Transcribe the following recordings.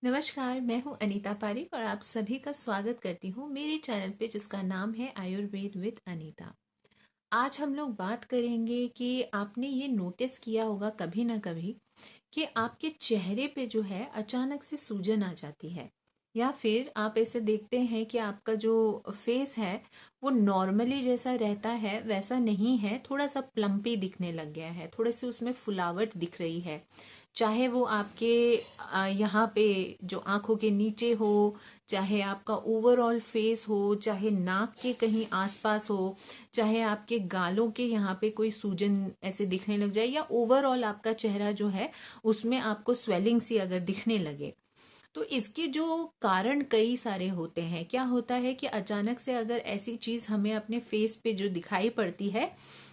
नमस्कार, मैं हूँ अनीता पारिक और आप सभी का स्वागत करती हूँ मेरे चैनल पे जिसका नाम है आयुर्वेद विद अनीता। आज हम लोग बात करेंगे कि आपने ये नोटिस किया होगा कभी ना कभी कि आपके चेहरे पे जो है अचानक से सूजन आ जाती है, या फिर आप ऐसे देखते हैं कि आपका जो फेस है वो नॉर्मली जैसा रहता है वैसा नहीं है, थोड़ा सा प्लम्पी दिखने लग गया है, थोड़े से उसमें फुलावट दिख रही है। चाहे वो आपके यहाँ पे जो आंखों के नीचे हो, चाहे आपका ओवरऑल फेस हो, चाहे नाक के कहीं आसपास हो, चाहे आपके गालों के यहाँ पे कोई सूजन ऐसे दिखने लग जाए, या ओवरऑल आपका चेहरा जो है उसमें आपको स्वेलिंग सी अगर दिखने लगे, तो इसके जो कारण कई सारे होते हैं। क्या होता है कि अचानक से अगर ऐसी चीज हमें अपने फेस पे जो दिखाई पड़ती है,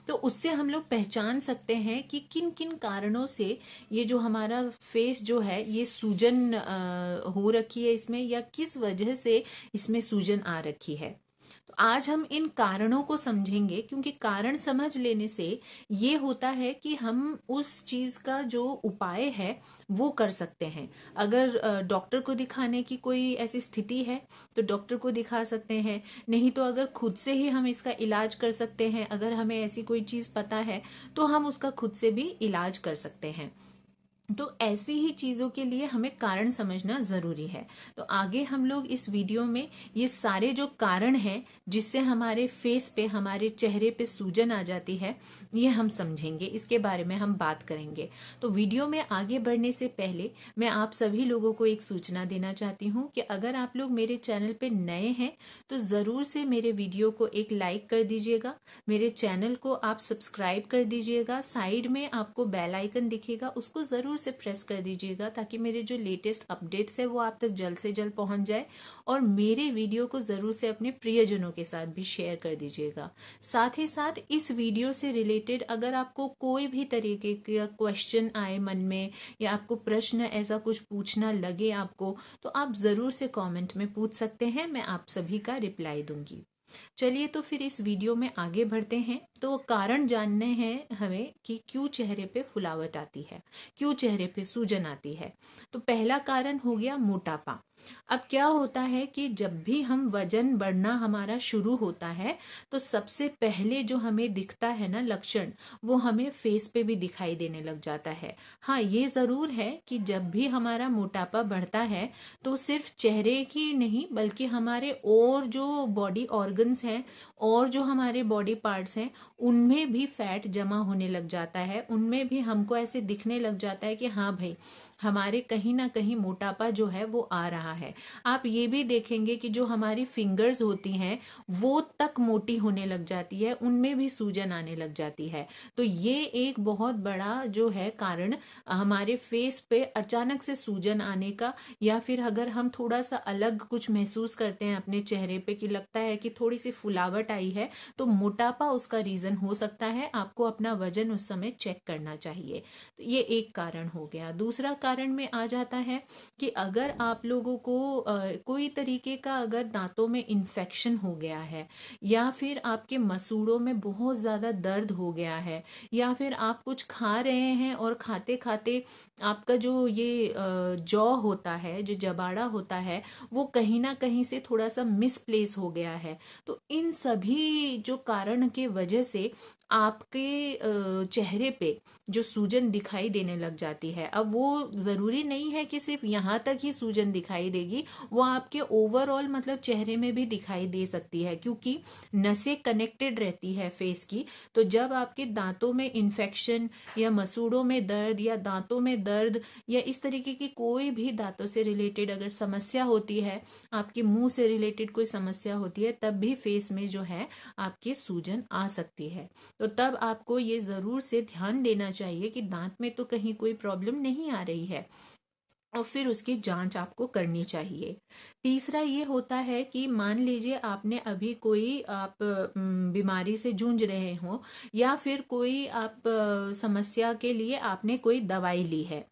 तो उससे हम लोग पहचान सकते हैं कि किन किन कारणों से ये जो हमारा फेस जो है ये सूजन हो रखी है इसमें, या किस वजह से इसमें सूजन आ रखी है। तो आज हम इन कारणों को समझेंगे, क्योंकि कारण समझ लेने से ये होता है कि हम उस चीज का जो उपाय है वो कर सकते हैं। अगर डॉक्टर को दिखाने की कोई ऐसी स्थिति है तो डॉक्टर को दिखा सकते हैं, नहीं तो अगर खुद से ही हम इसका इलाज कर सकते हैं, अगर हमें ऐसी कोई चीज पता है तो हम उसका खुद से भी इलाज कर सकते हैं। तो ऐसी ही चीजों के लिए हमें कारण समझना जरूरी है। तो आगे हम लोग इस वीडियो में ये सारे जो कारण हैं जिससे हमारे फेस पे, हमारे चेहरे पे सूजन आ जाती है, ये हम समझेंगे, इसके बारे में हम बात करेंगे। तो वीडियो में आगे बढ़ने से पहले मैं आप सभी लोगों को एक सूचना देना चाहती हूँ कि अगर आप लोग मेरे चैनल पे नए हैं तो जरूर से मेरे वीडियो को एक लाइक कर दीजिएगा, मेरे चैनल को आप सब्सक्राइब कर दीजिएगा, साइड में आपको बेल आइकन दिखेगा उसको जरूर से प्रेस कर दीजिएगा ताकि मेरे जो लेटेस्ट अपडेट्स है वो आप तक जल्द से जल्द पहुंच जाए। और मेरे वीडियो को जरूर से अपने प्रियजनों के साथ भी शेयर कर दीजिएगा। साथ ही साथ इस वीडियो से रिलेटेड अगर आपको कोई भी तरीके का क्वेश्चन आए मन में, या आपको प्रश्न ऐसा कुछ पूछना लगे आपको, तो आप जरूर से कमेंट में पूछ सकते हैं, मैं आप सभी का रिप्लाई दूंगी। चलिए तो फिर इस वीडियो में आगे बढ़ते हैं। तो कारण जानने हैं हमें कि क्यों चेहरे पे फुलावट आती है, क्यों चेहरे पे सूजन आती है। तो पहला कारण हो गया मोटापा। अब क्या होता है कि जब भी हम वजन बढ़ना हमारा शुरू होता है तो सबसे पहले जो हमें दिखता है ना लक्षण, वो हमें फेस पे भी दिखाई देने लग जाता है। हाँ, ये जरूर है कि जब भी हमारा मोटापा बढ़ता है तो सिर्फ चेहरे ही नहीं बल्कि हमारे और जो बॉडी ऑर्गन्स हैं और जो हमारे बॉडी पार्ट्स हैं उनमें भी फैट जमा होने लग जाता है, उनमें भी हमको ऐसे दिखने लग जाता है कि हाँ भाई, हमारे कहीं ना कहीं मोटापा जो है वो आ रहा है। आप ये भी देखेंगे कि जो हमारी फिंगर्स होती हैं वो तक मोटी होने लग जाती है, उनमें भी सूजन आने लग जाती है। तो ये एक बहुत बड़ा जो है कारण हमारे फेस पे अचानक से सूजन आने का, या फिर अगर हम थोड़ा सा अलग कुछ महसूस करते हैं अपने चेहरे पे कि लगता है कि थोड़ी सी फुलावट आई है, तो मोटापा उसका रीजन हो सकता है। आपको अपना वजन उस समय चेक करना चाहिए। तो ये एक कारण हो गया। दूसरा कारण में आ जाता है कि अगर आप लोगों को कोई तरीके का अगर दांतों में इन्फेक्शन हो गया है, या फिर आपके मसूड़ों में बहुत ज्यादा दर्द हो गया है, या फिर आप कुछ खा रहे हैं और खाते खाते आपका जो ये जॉ होता है, जो जबाड़ा होता है, वो कहीं ना कहीं से थोड़ा सा मिसप्लेस हो गया है, तो इन सभी जो कारण के वजह से आपके चेहरे पे जो सूजन दिखाई देने लग जाती है। अब वो जरूरी नहीं है कि सिर्फ यहाँ तक ही सूजन दिखाई देगी, वो आपके ओवरऑल मतलब चेहरे में भी दिखाई दे सकती है, क्योंकि नसें कनेक्टेड रहती है फेस की। तो जब आपके दांतों में इन्फेक्शन, या मसूड़ों में दर्द, या दांतों में दर्द, या इस तरीके की कोई भी दांतों से रिलेटेड अगर समस्या होती है, आपके मुंह से रिलेटेड कोई समस्या होती है, तब भी फेस में जो है आपके सूजन आ सकती है। तो तब आपको ये जरूर से ध्यान देना चाहिए कि दांत में तो कहीं कोई प्रॉब्लम नहीं आ रही है, और फिर उसकी जांच आपको करनी चाहिए। तीसरा ये होता है कि मान लीजिए आपने अभी कोई आप बीमारी से जूझ रहे हो, या फिर कोई आप समस्या के लिए आपने कोई दवाई ली है।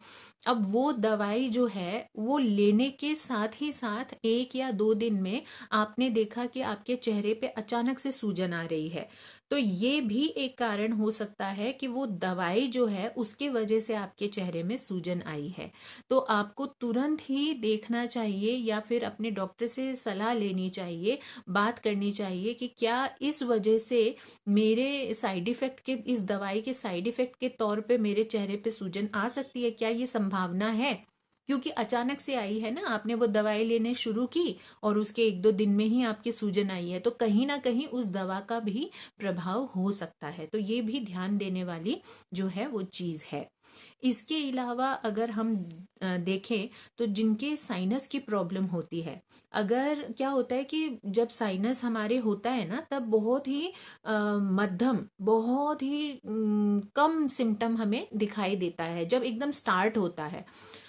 अब वो दवाई जो है वो लेने के साथ ही साथ 1 या 2 दिन में आपने देखा कि आपके चेहरे पे अचानक से सूजन आ रही है, तो ये भी एक कारण हो सकता है कि वो दवाई जो है उसके वजह से आपके चेहरे में सूजन आई है। तो आपको तुरंत ही देखना चाहिए या फिर अपने डॉक्टर से सलाह लेनी चाहिए, बात करनी चाहिए कि क्या इस वजह से मेरे साइड इफेक्ट के, इस दवाई के साइड इफेक्ट के तौर पे मेरे चेहरे पे सूजन आ सकती है, क्या ये संभावना है? क्योंकि अचानक से आई है ना, आपने वो दवाई लेने शुरू की और उसके 1-2 दिन में ही आपकी सूजन आई है, तो कहीं ना कहीं उस दवा का भी प्रभाव हो सकता है। तो ये भी ध्यान देने वाली जो है वो चीज है। इसके अलावा अगर हम देखें तो जिनके साइनस की प्रॉब्लम होती है, अगर क्या होता है कि जब साइनस हमारे होता है ना, तब बहुत ही मध्यम, बहुत ही कम सिम्टम हमें दिखाई देता है जब एकदम स्टार्ट होता है।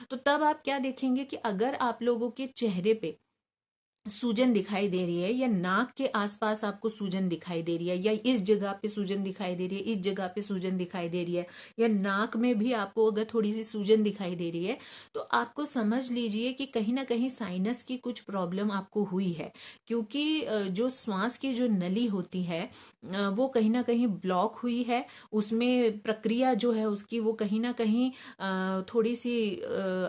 तो तब आप क्या देखेंगे कि अगर आप लोगों के चेहरे पे सूजन दिखाई दे रही है या नाक के आसपास आपको सूजन दिखाई दे रही है या इस जगह पे सूजन दिखाई दे रही है, इस जगह पे सूजन दिखाई दे रही है, या नाक में भी आपको अगर थोड़ी सी सूजन दिखाई दे रही है, तो आपको समझ लीजिए कि कहीं ना कहीं साइनस की कुछ प्रॉब्लम आपको हुई है। क्योंकि जो श्वास की जो नली होती है वो कहीं ना कहीं ब्लॉक हुई है, उसमें प्रक्रिया जो है उसकी वो कहीं ना कहीं थोड़ी सी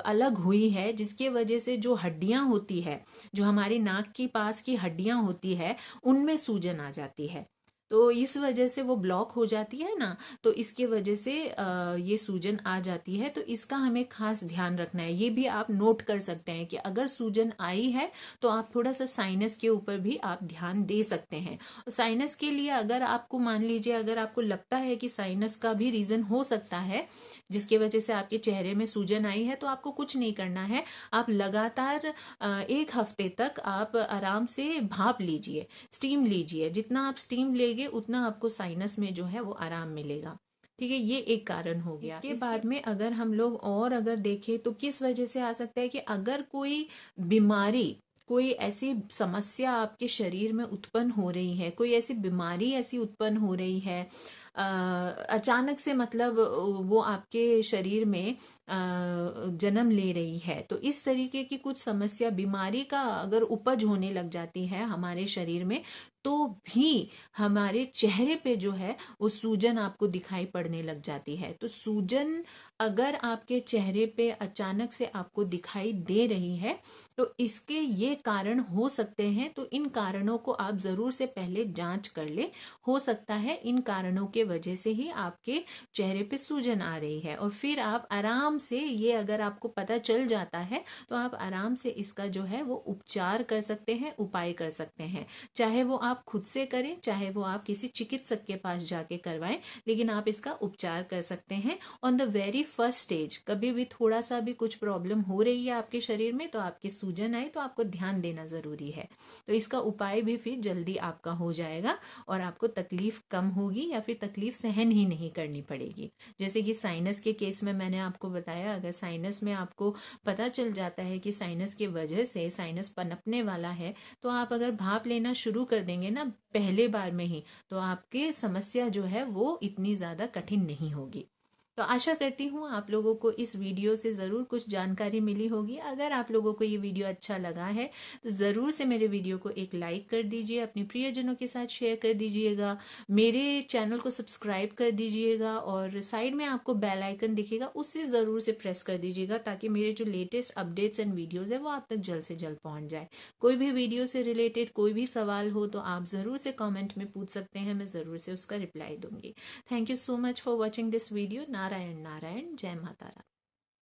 अलग हुई है, जिसके वजह से जो हड्डियां होती है, जो हमारी नाक की पास की हड्डियां होती है, उनमें सूजन आ जाती है। तो इस वजह से वो ब्लॉक हो जाती है ना, तो इसके वजह से ये सूजन आ जाती है। तो इसका हमें खास ध्यान रखना है। ये भी आप नोट कर सकते हैं कि अगर सूजन आई है तो आप थोड़ा सा साइनस के ऊपर भी आप ध्यान दे सकते हैं। साइनस के लिए अगर आपको मान लीजिए, अगर आपको लगता है कि साइनस का भी रीजन हो सकता है जिसकी वजह से आपके चेहरे में सूजन आई है, तो आपको कुछ नहीं करना है। आप लगातार 1 हफ्ते तक आप आराम से भाप लीजिए, स्टीम लीजिए। जितना आप स्टीम लेंगे उतना आपको साइनस में जो है वो आराम मिलेगा। ठीक है, ये एक कारण हो गया। इसके बाद में अगर हम लोग और अगर देखें तो किस वजह से आ सकता है कि अगर कोई बीमारी, कोई ऐसी समस्या आपके शरीर में उत्पन्न हो रही है, कोई ऐसी बीमारी ऐसी उत्पन्न हो रही है अचानक से, मतलब वो आपके शरीर में जन्म ले रही है, तो इस तरीके की कुछ समस्या, बीमारी का अगर उपज होने लग जाती है हमारे शरीर में, तो भी हमारे चेहरे पे जो है वो सूजन आपको दिखाई पड़ने लग जाती है। तो सूजन अगर आपके चेहरे पे अचानक से आपको दिखाई दे रही है, तो इसके ये कारण हो सकते हैं। तो इन कारणों को आप जरूर से पहले जांच कर ले। हो सकता है इन कारणों के वजह से ही आपके चेहरे पे सूजन आ रही है, और फिर आप आराम से, ये अगर आपको पता चल जाता है तो आप आराम से इसका जो है वो उपचार कर सकते हैं, उपाय कर सकते हैं। चाहे वो आप खुद से करें, चाहे वो आप किसी चिकित्सक के पास जाके करवाएं, लेकिन आप इसका उपचार कर सकते हैं on the very first stage. कभी भी थोड़ा सा भी कुछ प्रॉब्लम हो रही है आपके शरीर में, तो आपकी सूजन आए, तो आपको ध्यान देना जरूरी है। तो इसका उपाय भी फिर जल्दी आपका हो जाएगा और आपको तकलीफ कम होगी या फिर तकलीफ सहन ही नहीं करनी पड़ेगी। जैसे कि साइनस के केस में मैंने आपको बताया, अगर साइनस में आपको पता चल जाता है कि साइनस की वजह से साइनस पनपने वाला है, तो आप अगर भाप लेना शुरू कर देंगे ना पहले बार में ही, तो आपकी समस्या जो है वो इतनी ज्यादा कठिन नहीं होगी। तो आशा करती हूँ आप लोगों को इस वीडियो से ज़रूर कुछ जानकारी मिली होगी। अगर आप लोगों को ये वीडियो अच्छा लगा है तो ज़रूर से मेरे वीडियो को एक लाइक कर दीजिए, अपने प्रियजनों के साथ शेयर कर दीजिएगा, मेरे चैनल को सब्सक्राइब कर दीजिएगा, और साइड में आपको बेल आइकन दिखेगा, उससे ज़रूर से प्रेस कर दीजिएगा ताकि मेरे जो लेटेस्ट अपडेट्स एंड वीडियोज़ है वो आप तक जल्द से जल्द पहुँच जाए। कोई भी वीडियो से रिलेटेड कोई भी सवाल हो तो आप ज़रूर से कॉमेंट में पूछ सकते हैं, मैं ज़रूर से उसका रिप्लाई दूंगी। Thank you so much for watching this video. Narayan Narayan, जय माता रा।